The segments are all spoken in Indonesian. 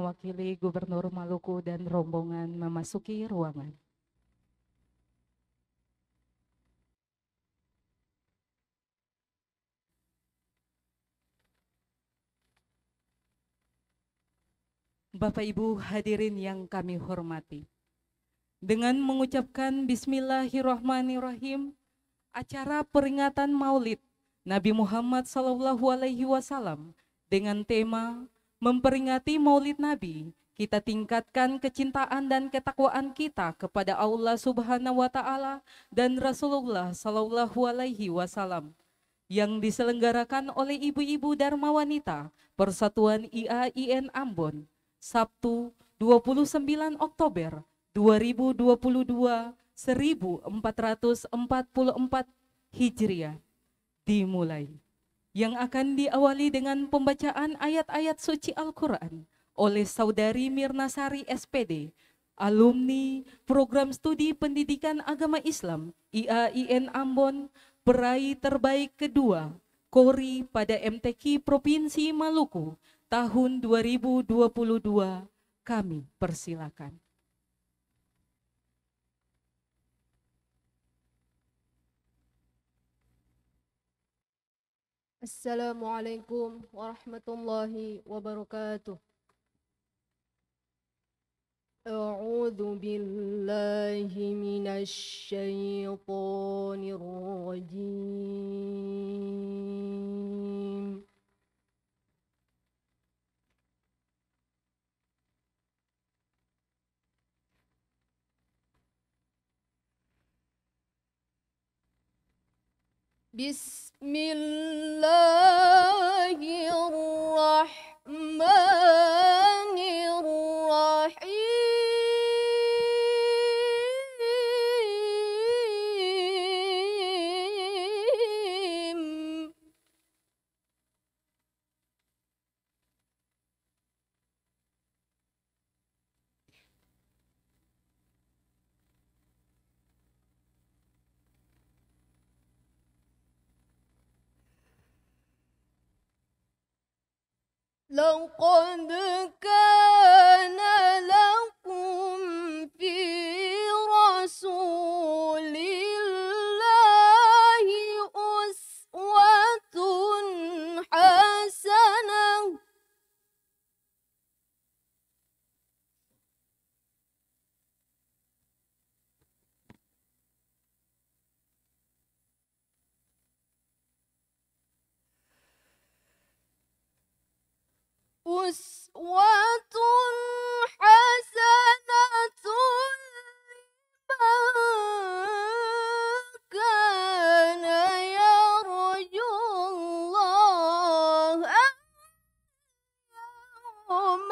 mewakili Gubernur Maluku dan rombongan memasuki ruangan. Bapak Ibu hadirin yang kami hormati, dengan mengucapkan Bismillahirrahmanirrahim, acara peringatan Maulid Nabi Muhammad SAW dengan tema memperingati Maulid Nabi, kita tingkatkan kecintaan dan ketakwaan kita kepada Allah Subhanahu wa Ta'ala dan Rasulullah SAW, yang diselenggarakan oleh ibu-ibu Dharma Wanita Persatuan IAIN Ambon, Sabtu 29 Oktober 2022 1444 Hijriah dimulai, yang akan diawali dengan pembacaan ayat-ayat suci Al-Quran oleh Saudari Mirnasari SPD, alumni Program Studi Pendidikan Agama Islam IAIN Ambon, peraih terbaik kedua KORI pada MTQ Provinsi Maluku tahun 2022. Kami persilakan. Assalamualaikum warahmatullahi wabarakatuh. A'udzu billahi minasy syaithanir rajim. Bismillahirrahmanirrahim. لقد كان لكم في رسول الله أسوة حسنة أسوة حسنة لمن كان يرجو الله واليوم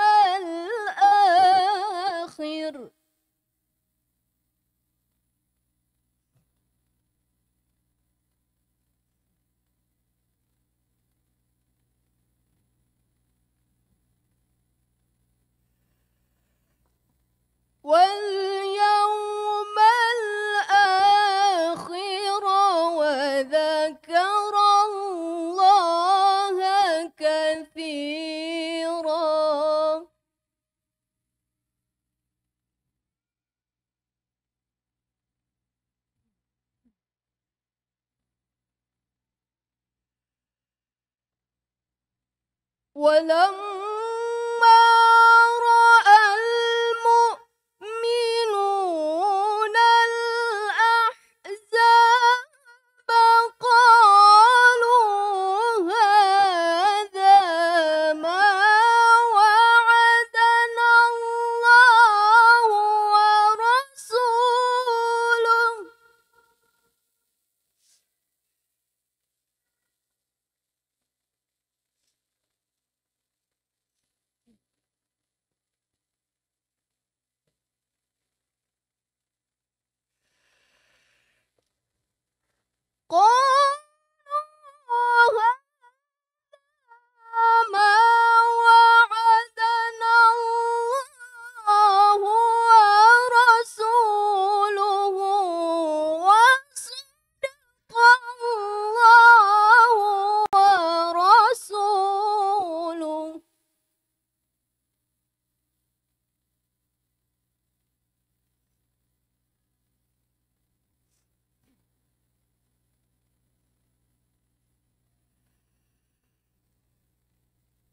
الآخر واليوم الآخر وذكر الله كثيرا. ولما رأى المؤمنون الأحزاب قالوا هذا ما وعدنا الله ورسوله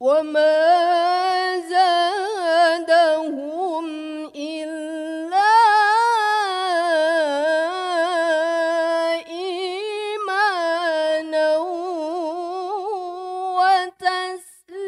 وما زادهم إلا إيمانا وتسليما.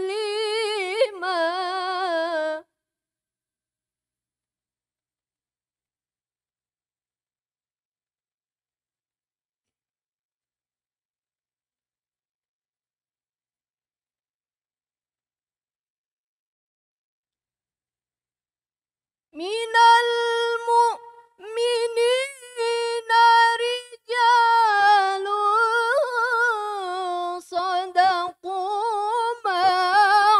من المؤمنين رجال صدقوا ما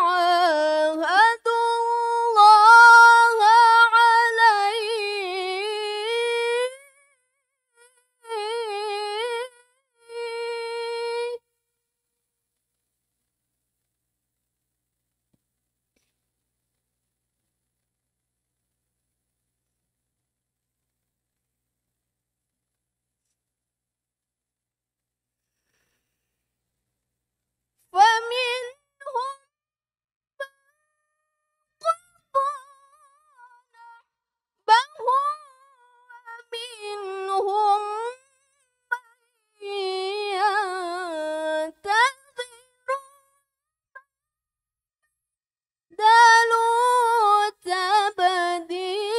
عاهدوا الله عليه فمنهم قضى نحبه ومنهم من ينتظر بدلوا تبديلا.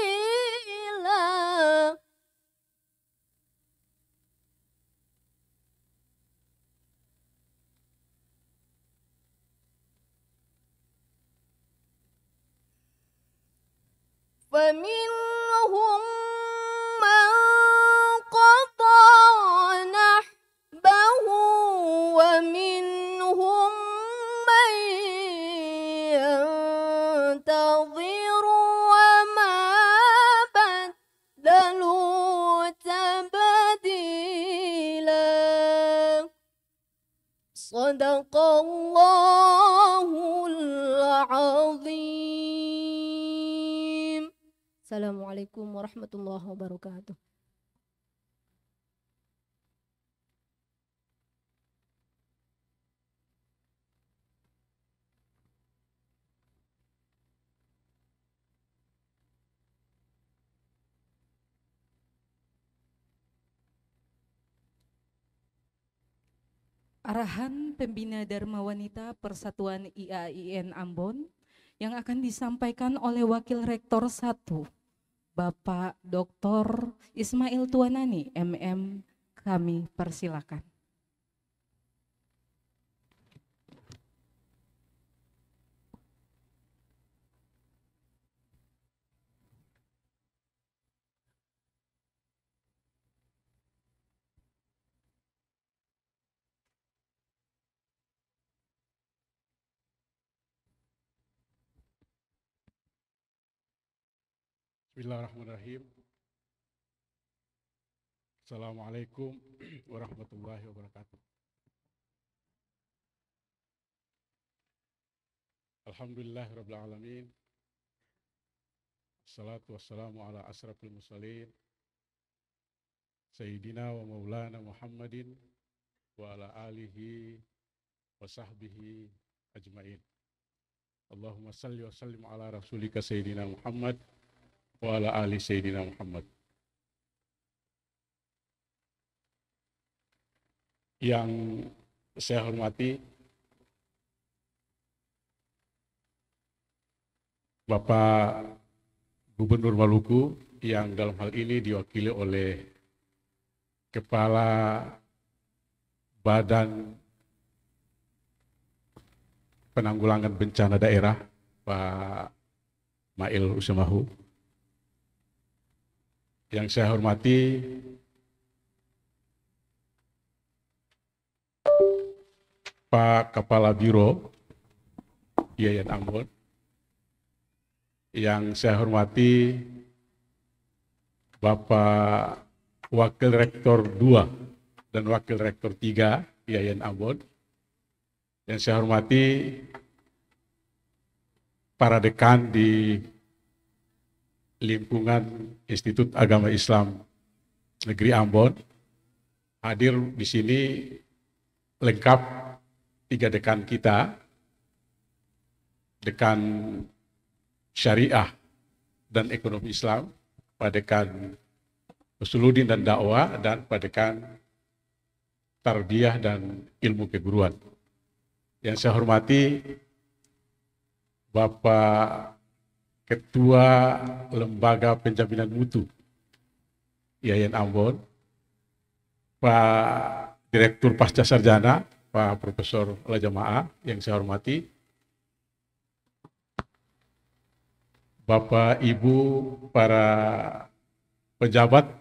فمنهم من قضى نحبه ومنهم من ينتظر وما بدلوا تبديلا. صدق الله العظيم. Assalamualaikum warahmatullahi wabarakatuh. Arahan Pembina Dharma Wanita Persatuan IAIN Ambon yang akan disampaikan oleh Wakil Rektor 1, Bapak Dr. Ismail Tuanani, MM, kami persilakan. Bismillahirrahmanirrahim. Assalamualaikum warahmatullahi wabarakatuh. Alhamdulillahirabbil alamin. Assalatu wassalamu ala asrafil mursalin Sayyidina wa maulana Muhammadin wa ala alihi wa sahbihi ajmain. Allahumma salli wa sallim ala rasulika Sayyidina Muhammad wa ala ali Sayyidina Muhammad. Yang saya hormati Bapak Gubernur Maluku yang dalam hal ini diwakili oleh Kepala Badan Penanggulangan Bencana Daerah, Pak Mail Usamahu. Yang saya hormati Pak Kepala Biro IAIN Ambon. Yang saya hormati Bapak Wakil Rektor 2 dan Wakil Rektor 3 IAIN Ambon. Yang saya hormati para dekan di lingkungan Institut Agama Islam Negeri Ambon. Hadir di sini lengkap 3 dekan kita Dekan Syariah dan Ekonomi Islam, Pak Dekan Usuluddin dan Dakwah, dan Pak Dekan Tarbiyah dan Ilmu Keguruan. Yang saya hormati Bapak Ketua Lembaga Penjaminan Mutu IAIN Ambon, Pak Direktur Pasca Sarjana, Pak Profesor Lajamaah yang saya hormati, Bapak Ibu para pejabat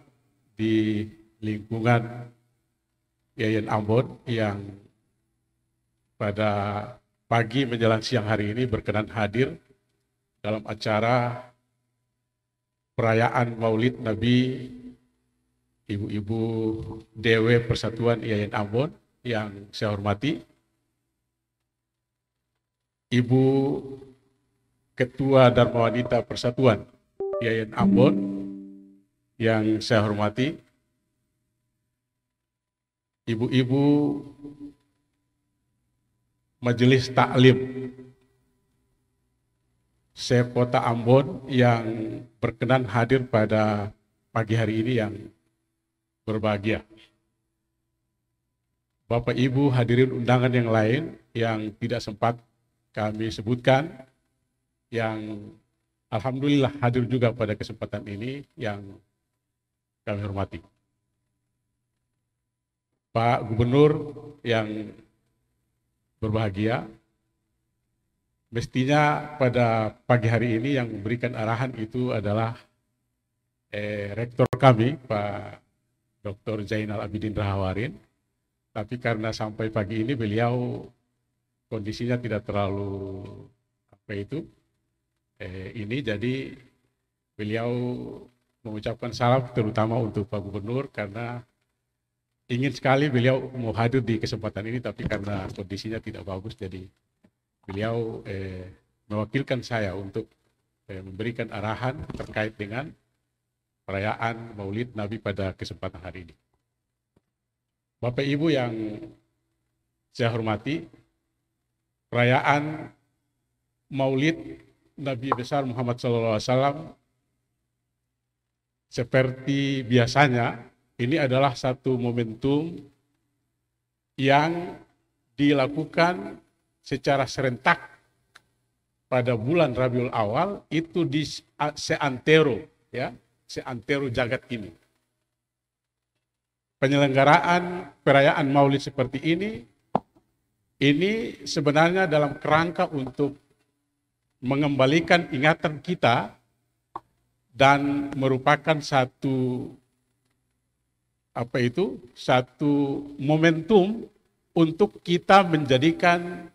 di lingkungan IAIN Ambon yang pada pagi menjelang siang hari ini berkenan hadir dalam acara perayaan Maulid Nabi Ibu-Ibu DW Persatuan IAIN Ambon yang saya hormati, Ibu Ketua Dharma Wanita Persatuan IAIN Ambon yang saya hormati, Ibu-Ibu Majelis Taklim Sekota Ambon yang berkenan hadir pada pagi hari ini yang berbahagia. Bapak Ibu hadirin undangan yang lain yang tidak sempat kami sebutkan, yang alhamdulillah hadir juga pada kesempatan ini yang kami hormati. Pak Gubernur yang berbahagia, mestinya pada pagi hari ini yang memberikan arahan itu adalah Rektor kami, Pak Dr. Zainal Abidin Rahawarin, tapi karena sampai pagi ini beliau kondisinya tidak terlalu ini, jadi beliau mengucapkan salam terutama untuk Pak Gubernur karena ingin sekali beliau mau hadir di kesempatan ini, tapi karena kondisinya tidak bagus, jadi beliau mewakilkan saya untuk memberikan arahan terkait dengan perayaan Maulid Nabi pada kesempatan hari ini. Bapak Ibu yang saya hormati, perayaan Maulid Nabi besar Muhammad SAW seperti biasanya ini adalah satu momentum yang dilakukan secara serentak pada bulan Rabiul Awal itu di seantero jagat ini. Penyelenggaraan perayaan Maulid seperti ini sebenarnya dalam kerangka untuk mengembalikan ingatan kita dan merupakan satu momentum untuk kita menjadikan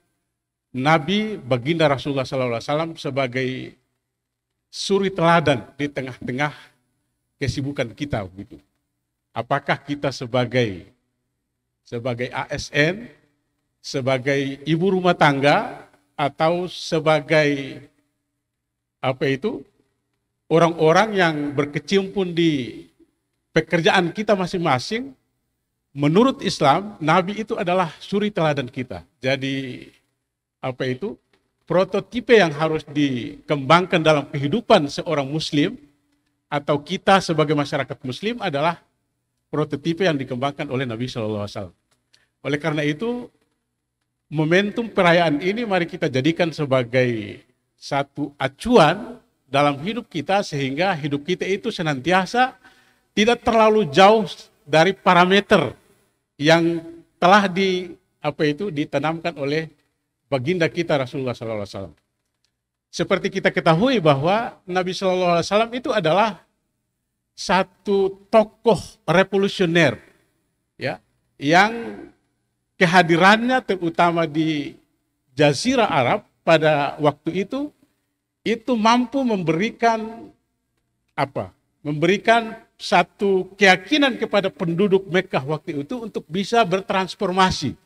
Nabi baginda Rasulullah SAW sebagai suri teladan di tengah-tengah kesibukan kita begitu. Apakah kita sebagai ASN, sebagai ibu rumah tangga, atau sebagai orang-orang yang berkecimpung di pekerjaan kita masing-masing. Menurut Islam, Nabi itu adalah suri teladan kita. Jadi prototipe yang harus dikembangkan dalam kehidupan seorang Muslim atau kita sebagai masyarakat Muslim adalah prototipe yang dikembangkan oleh Nabi SAW. Oleh karena itu, momentum perayaan ini mari kita jadikan sebagai satu acuan dalam hidup kita sehingga hidup kita itu senantiasa tidak terlalu jauh dari parameter yang telah ditanamkan oleh baginda kita Rasulullah SAW. Seperti kita ketahui bahwa Nabi SAW itu adalah satu tokoh revolusioner, yang kehadirannya terutama di Jazirah Arab pada waktu itu mampu memberikan satu keyakinan kepada penduduk Mekah waktu itu untuk bisa bertransformasi,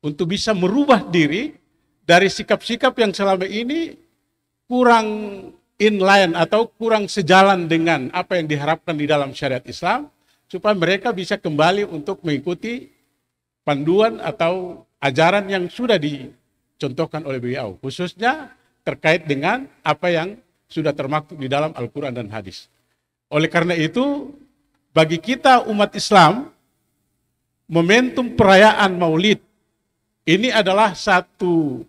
untuk bisa merubah diri dari sikap-sikap yang selama ini kurang inline atau kurang sejalan dengan apa yang diharapkan di dalam syariat Islam, supaya mereka bisa kembali untuk mengikuti panduan atau ajaran yang sudah dicontohkan oleh beliau, khususnya terkait dengan apa yang sudah termaktub di dalam Al-Quran dan hadis. Oleh karena itu, bagi kita umat Islam, momentum perayaan Maulid ini adalah satu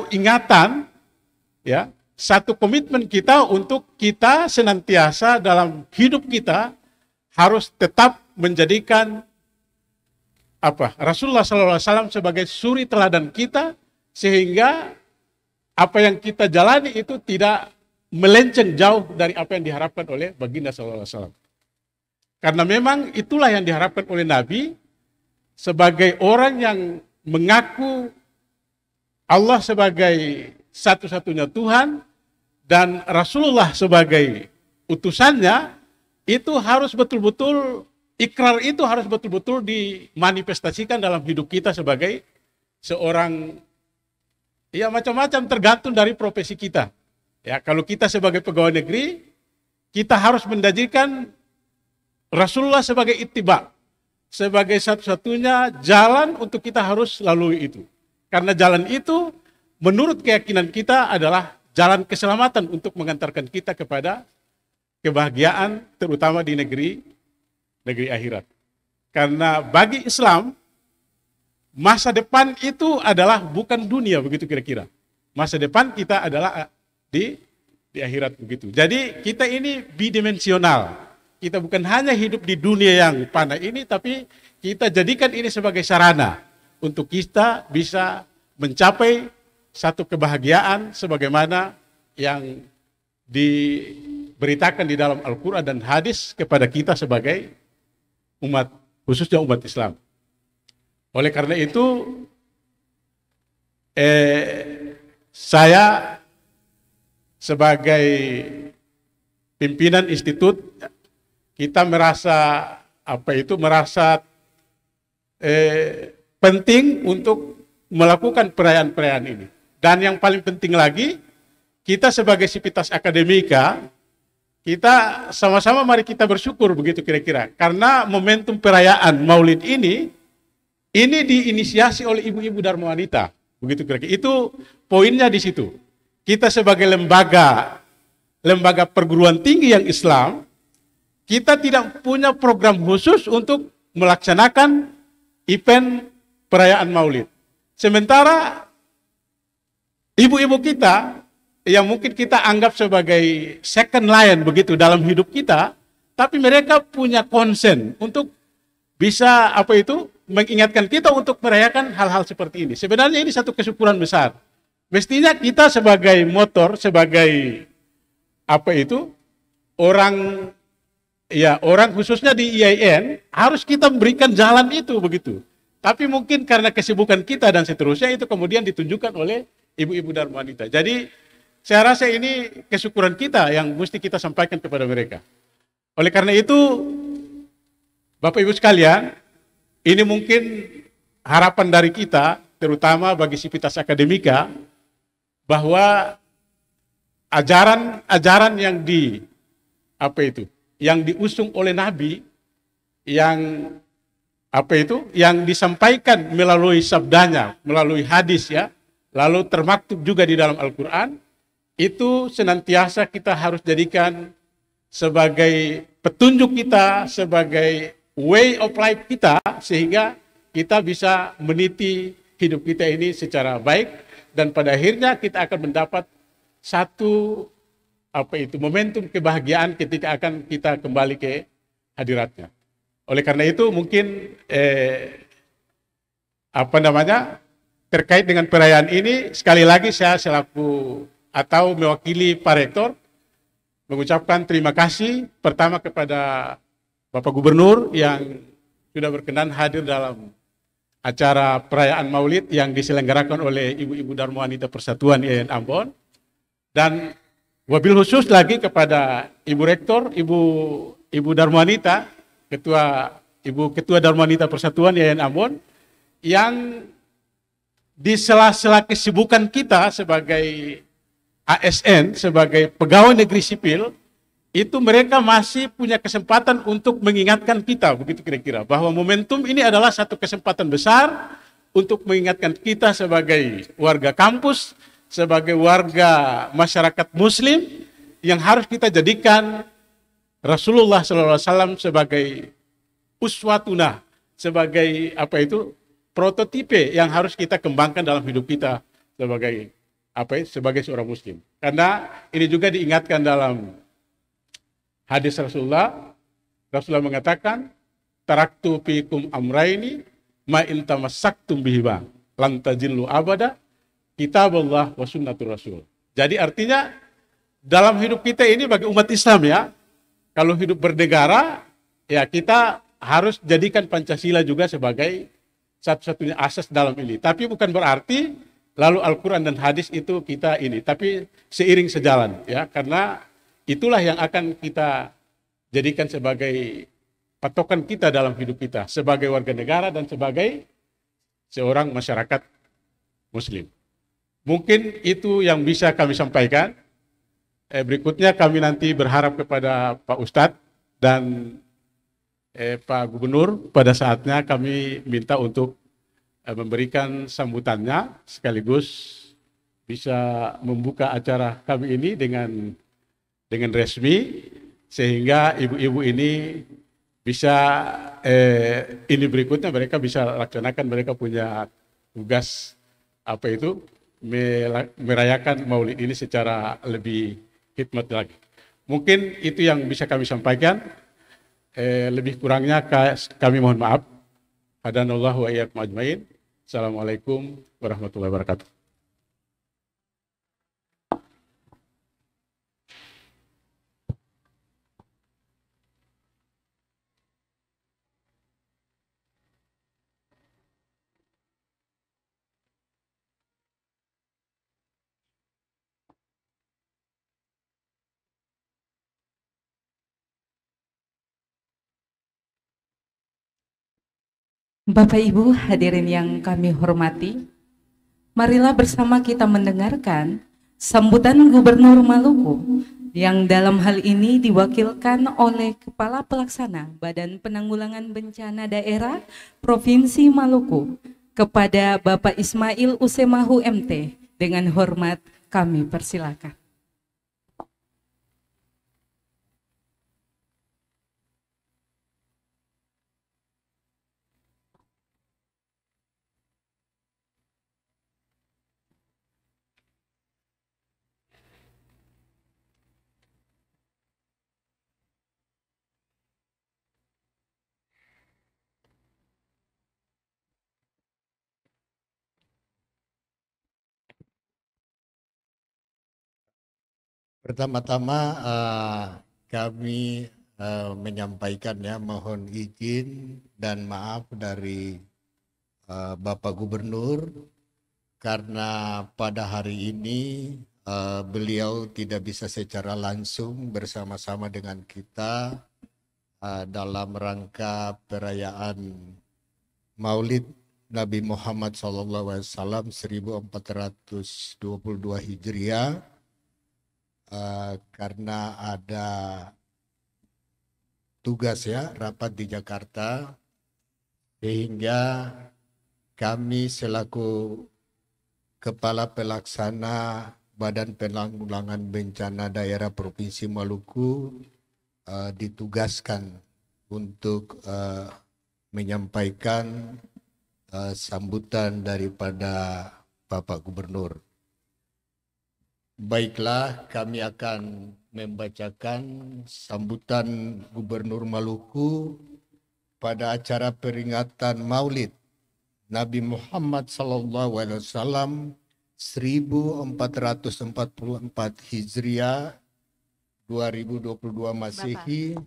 ingatan, ya, satu komitmen kita untuk kita senantiasa dalam hidup kita harus tetap menjadikan Rasulullah SAW sebagai suri teladan kita, sehingga apa yang kita jalani itu tidak melenceng jauh dari apa yang diharapkan oleh baginda SAW. Karena memang itulah yang diharapkan oleh Nabi sebagai orang yang mengaku Allah sebagai satu-satunya Tuhan dan Rasulullah sebagai utusannya. Itu harus betul-betul, ikrar itu harus betul-betul dimanifestasikan dalam hidup kita sebagai seorang, ya macam-macam tergantung dari profesi kita. Ya, kalau kita sebagai pegawai negeri, kita harus menjadikan Rasulullah sebagai ittiba, sebagai satu-satunya jalan untuk kita harus lalui itu. Karena jalan itu menurut keyakinan kita adalah jalan keselamatan untuk mengantarkan kita kepada kebahagiaan, terutama di negeri akhirat. Karena bagi Islam, masa depan itu adalah bukan dunia, begitu kira-kira. Masa depan kita adalah di akhirat, begitu. Jadi kita ini bidimensional. Kita bukan hanya hidup di dunia yang fana ini, tapi kita jadikan ini sebagai sarana untuk kita bisa mencapai satu kebahagiaan sebagaimana yang diberitakan di dalam Al-Quran dan hadis kepada kita sebagai umat, khususnya umat Islam. Oleh karena itu, saya sebagai pimpinan institut, kita merasa penting untuk melakukan perayaan-perayaan ini. Dan yang paling penting lagi, kita sebagai Sivitas Akademika, kita sama-sama mari kita bersyukur, begitu kira-kira. Karena momentum perayaan Maulid ini diinisiasi oleh ibu-ibu Dharma Wanita, begitu kira-kira. Itu poinnya di situ. Kita sebagai lembaga perguruan tinggi yang Islam, kita tidak punya program khusus untuk melaksanakan event perayaan Maulid. Sementara ibu-ibu kita yang mungkin kita anggap sebagai second line begitu dalam hidup kita, tapi mereka punya konsen untuk bisa mengingatkan kita untuk merayakan hal-hal seperti ini. Sebenarnya ini satu kesyukuran besar. Mestinya kita sebagai motor, sebagai orang khususnya di IAIN harus kita memberikan jalan itu begitu. Tapi mungkin karena kesibukan kita dan seterusnya itu kemudian ditunjukkan oleh ibu-ibu Dharma Wanita. Jadi saya rasa ini kesyukuran kita yang mesti kita sampaikan kepada mereka. Oleh karena itu, Bapak Ibu sekalian, ini mungkin harapan dari kita, terutama bagi Sivitas Akademika, bahwa ajaran yang diusung oleh Nabi, yang disampaikan melalui sabdanya, melalui hadis ya, lalu termaktub juga di dalam Al-Quran, itu senantiasa kita harus jadikan sebagai petunjuk kita, sebagai way of life kita, sehingga kita bisa meniti hidup kita ini secara baik, dan pada akhirnya kita akan mendapat satu momentum kebahagiaan ketika akan kita kembali ke hadiratnya. Oleh karena itu mungkin terkait dengan perayaan ini, sekali lagi saya selaku atau mewakili Pak Rektor mengucapkan terima kasih pertama kepada Bapak Gubernur yang sudah berkenan hadir dalam acara perayaan Maulid yang diselenggarakan oleh Ibu-Ibu Dharma Wanita Persatuan IAIN Ambon, dan wabil khusus lagi kepada Ibu Rektor, Ibu Dharma Wanita, Ketua Dharma Wanita Persatuan IAIN Ambon, yang di sela-sela kesibukan kita sebagai ASN, sebagai pegawai negeri sipil, itu mereka masih punya kesempatan untuk mengingatkan kita, begitu kira-kira, bahwa momentum ini adalah satu kesempatan besar untuk mengingatkan kita sebagai warga kampus, sebagai warga masyarakat muslim yang harus kita jadikan Rasulullah SAW sebagai uswatuna, sebagai prototipe yang harus kita kembangkan dalam hidup kita sebagai seorang muslim. Karena ini juga diingatkan dalam hadis Rasulullah mengatakan, taraktu fikum amraini ma in tamassaktum bihima lan tajillu abada, kitabullah wa sunnatur rasul. Jadi artinya dalam hidup kita ini bagi umat Islam ya, kalau hidup bernegara ya kita harus jadikan Pancasila juga sebagai satu-satunya asas dalam ini. Tapi bukan berarti lalu Al-Quran dan hadis itu kita ini, tapi seiring sejalan ya, karena itulah yang akan kita jadikan sebagai patokan kita dalam hidup kita sebagai warga negara dan sebagai seorang masyarakat muslim. Mungkin itu yang bisa kami sampaikan. Berikutnya kami nanti berharap kepada Pak Ustadz dan Pak Gubernur, pada saatnya kami minta untuk memberikan sambutannya sekaligus bisa membuka acara kami ini dengan resmi, sehingga ibu-ibu ini bisa ini berikutnya mereka bisa laksanakan, mereka punya tugas merayakan Maulid ini secara lebih hikmat lagi. Mungkin itu yang bisa kami sampaikan. Lebih kurangnya kami mohon maaf. Hadanallahu wa iyyakum ajmain. Assalamualaikum warahmatullahi wabarakatuh. Bapak Ibu hadirin yang kami hormati, marilah bersama kita mendengarkan sambutan Gubernur Maluku yang dalam hal ini diwakilkan oleh Kepala Pelaksana Badan Penanggulangan Bencana Daerah Provinsi Maluku kepada Bapak Ismail Usemahu MT. Dengan hormat kami persilakan. Pertama-tama kami menyampaikan ya, mohon izin dan maaf dari Bapak Gubernur karena pada hari ini beliau tidak bisa secara langsung bersama-sama dengan kita dalam rangka perayaan Maulid Nabi Muhammad SAW 1422 Hijriah. Karena ada tugas ya, rapat di Jakarta, sehingga kami selaku Kepala Pelaksana Badan Penanggulangan Bencana Daerah Provinsi Maluku ditugaskan untuk menyampaikan sambutan daripada Bapak Gubernur. Baiklah, kami akan membacakan sambutan Gubernur Maluku pada acara peringatan Maulid Nabi Muhammad SAW 1444 Hijriah 2022 Masehi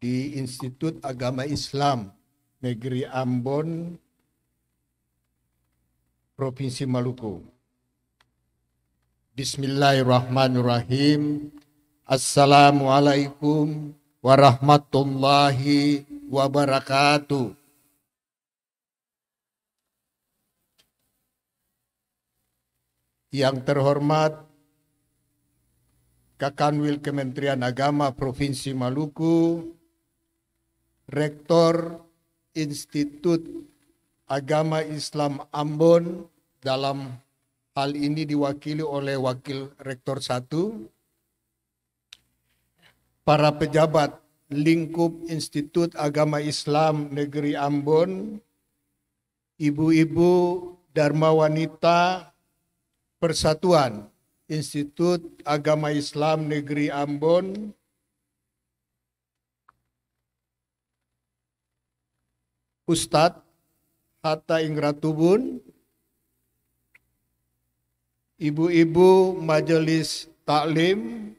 di Institut Agama Islam Negeri Ambon, Provinsi Maluku. Bismillahirrahmanirrahim. Assalamualaikum warahmatullahi wabarakatuh. Yang terhormat Kakanwil Kementerian Agama Provinsi Maluku, Rektor Institut Agama Islam Ambon, dalam hal ini diwakili oleh Wakil Rektor 1, para pejabat lingkup Institut Agama Islam Negeri Ambon, ibu-ibu Dharma Wanita Persatuan Institut Agama Islam Negeri Ambon, Ustadz Hatta Ingratubun, ibu-ibu Majelis Taklim,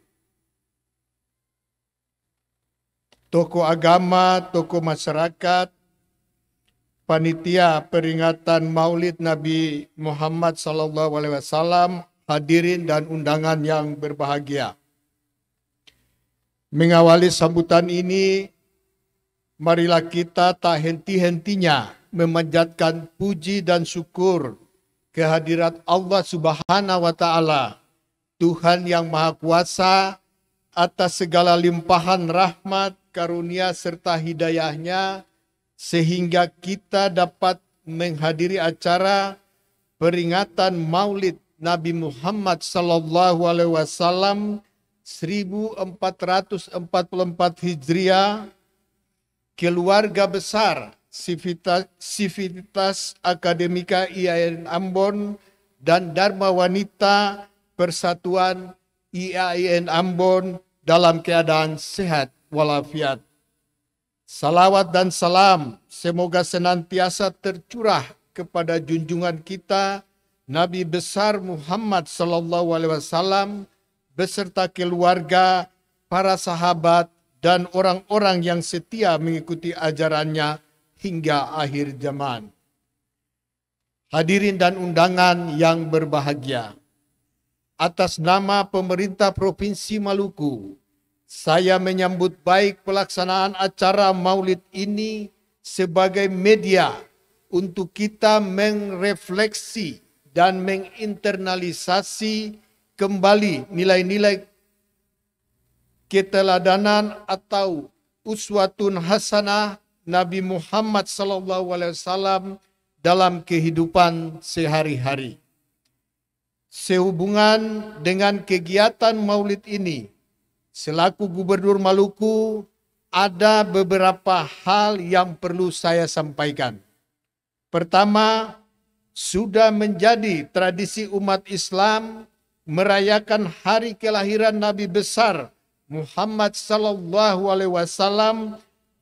tokoh agama, tokoh masyarakat, panitia peringatan Maulid Nabi Muhammad SAW, hadirin dan undangan yang berbahagia. Mengawali sambutan ini, marilah kita tak henti-hentinya memanjatkan puji dan syukur kehadirat Allah Subhanahu wa Ta'ala, Tuhan yang Maha Kuasa, atas segala limpahan rahmat, karunia serta hidayahnya, sehingga kita dapat menghadiri acara peringatan Maulid Nabi Muhammad sallallahu alaihi wasallam 1444 Hijriah, keluarga besar Sivitas Akademika IAIN Ambon dan Dharma Wanita Persatuan IAIN Ambon dalam keadaan sehat walafiat. Salawat dan salam semoga senantiasa tercurah kepada junjungan kita Nabi besar Muhammad sallallahu alaihi wasallam beserta keluarga, para sahabat dan orang-orang yang setia mengikuti ajarannya hingga akhir zaman. Hadirin dan undangan yang berbahagia, atas nama pemerintah Provinsi Maluku, saya menyambut baik pelaksanaan acara Maulid ini sebagai media untuk kita merefleksi dan menginternalisasi kembali nilai-nilai keteladanan atau uswatun hasanah Nabi Muhammad SAW dalam kehidupan sehari-hari. Sehubungan dengan kegiatan Maulid ini, selaku Gubernur Maluku, ada beberapa hal yang perlu saya sampaikan. Pertama, sudah menjadi tradisi umat Islam merayakan hari kelahiran Nabi besar Muhammad sallallahu alaihi wasallam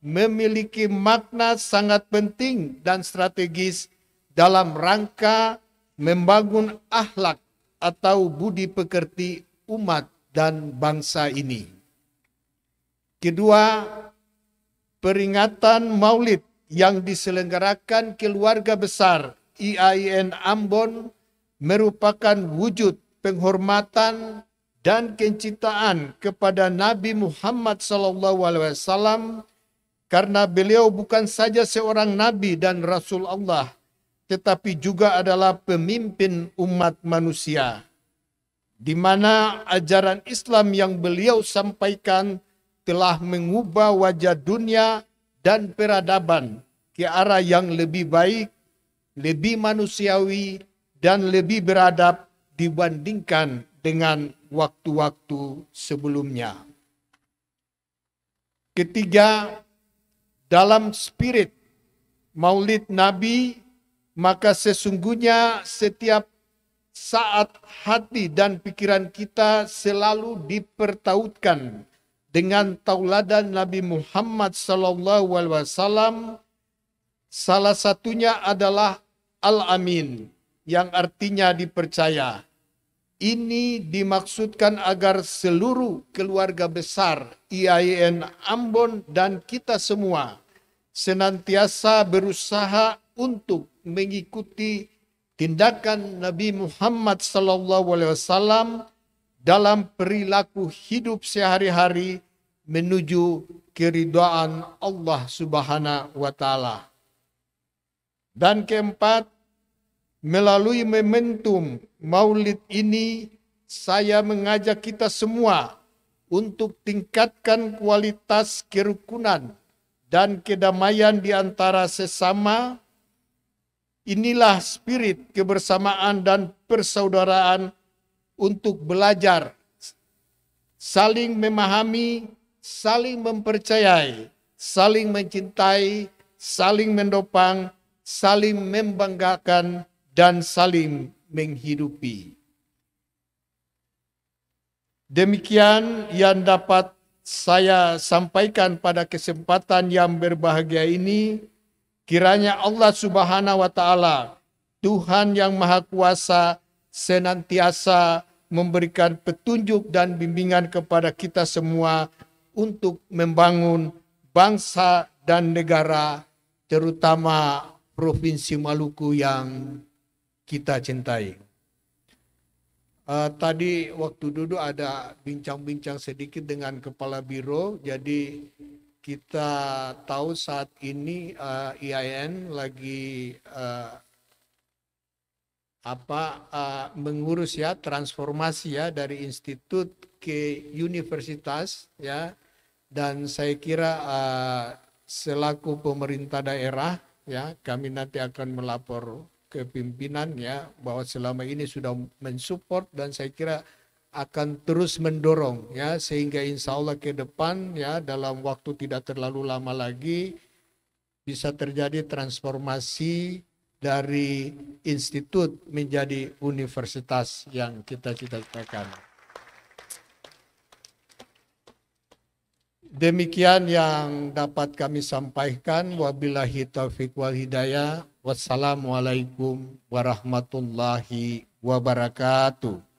memiliki makna sangat penting dan strategis dalam rangka membangun akhlak atau budi pekerti umat dan bangsa ini. Kedua, peringatan Maulid yang diselenggarakan keluarga besar IAIN Ambon merupakan wujud penghormatan dan kecintaan kepada Nabi Muhammad SAW, karena beliau bukan saja seorang Nabi dan Rasul Allah, tetapi juga adalah pemimpin umat manusia, di mana ajaran Islam yang beliau sampaikan telah mengubah wajah dunia dan peradaban ke arah yang lebih baik, lebih manusiawi, dan lebih beradab dibandingkan dengan waktu-waktu sebelumnya. Ketiga, dalam spirit Maulid Nabi, maka sesungguhnya setiap saat hati dan pikiran kita selalu dipertautkan dengan tauladan Nabi Muhammad SAW. Salah satunya adalah Al-Amin, yang artinya dipercaya. Ini dimaksudkan agar seluruh keluarga besar IAIN Ambon dan kita semua senantiasa berusaha untuk mengikuti tindakan Nabi Muhammad SAW dalam perilaku hidup sehari-hari menuju keridhaan Allah Subhanahu wa Ta'ala. Dan keempat, melalui momentum Maulid ini, saya mengajak kita semua untuk tingkatkan kualitas kerukunan dan kedamaian di antara sesama, Inilah spirit kebersamaan dan persaudaraan untuk belajar, saling memahami, saling mempercayai, saling mencintai, saling mendopang, saling membanggakan, dan saling menghidupi. Demikian yang dapat saya sampaikan pada kesempatan yang berbahagia ini. Kiranya Allah Subhanahu wa Ta'ala, Tuhan yang Maha Kuasa, senantiasa memberikan petunjuk dan bimbingan kepada kita semua untuk membangun bangsa dan negara, terutama Provinsi Maluku yang kita cintai. Tadi waktu duduk ada bincang-bincang sedikit dengan Kepala Biro, jadi kita tahu saat ini IAIN lagi mengurus ya transformasi ya dari institut ke universitas ya, dan saya kira selaku pemerintah daerah ya, kami nanti akan melapor ke pimpinan ya bahwa selama ini sudah mensupport, dan saya kira akan terus mendorong ya sehingga insya Allah ke depan ya dalam waktu tidak terlalu lama lagi bisa terjadi transformasi dari institut menjadi universitas yang kita cita-citakan. Demikian yang dapat kami sampaikan. Wabillahi taufiq wal hidayah. Wassalamualaikum warahmatullahi wabarakatuh.